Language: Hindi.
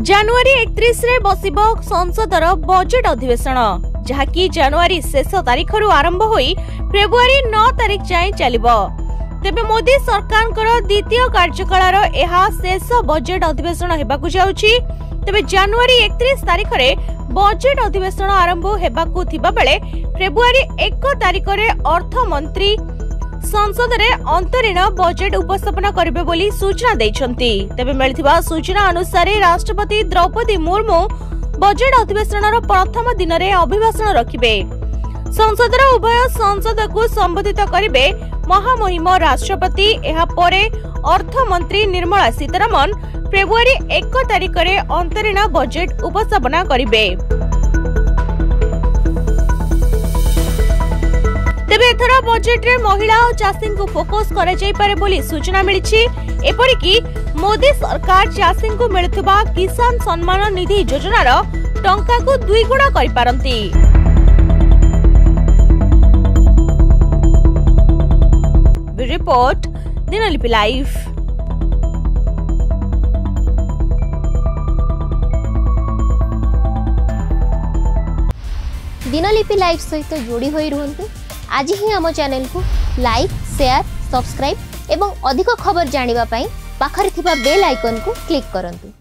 जनवरी 31 रे बसिबो संसदर बजेट अधिवेशन जहाँकि जनवरी शेष तारीख आरंभ होई फेब्रुआरी 9 तारीख जाए चलिबो। तेबे मोदी सरकार द्वितीय कार्यकाल यह शेष बजेट अधिवेशन हेबाकु जाउछि। तेबे जनवरी 31 तारीख रे बजेट अधिवेशन आरंभ हेबाकु थिबा बेले फेब्रुआरी 1 तारीख रे अर्थ मंत्री संसद रे अंतरीण बजेट उपस्थापन करिबे बोली सूचना दैछंती। तेबे मिलिथिबा सूचना अनुसार राष्ट्रपति द्रौपदी मुर्मू बजेट अधिवेशनर प्रथम दिन रे अभिभाषण रखिबे। संसदर उभय संसद को संबोधित करिबे महामहिम राष्ट्रपति। एहा परे अर्थ मंत्री निर्मला सीतारमण फेब्रुआरी 1 तारीख रे अंतरीण बजेट उपस्थापन करिबे। तेबे एथर बजेट रे महिला और चाषी को फोकस करा जाय पारे बोली सूचना मिलिछि। एपरिकी मोदी सरकार चाषी को मिलुथबा किसान सम्मान निधि योजनार टंका को 2 गुणा करि पारंती। रिपोर्ट दिनलिपि लाइव। दिनलिपि लाइव सहित जोड़ी होई रुहंतु। आज ही आम चैनल को लाइक, शेयर, सब्सक्राइब एवं अधिक खबर जानिबा पाई पाखरे थिबा बेल आइकन को क्लिक करंतु।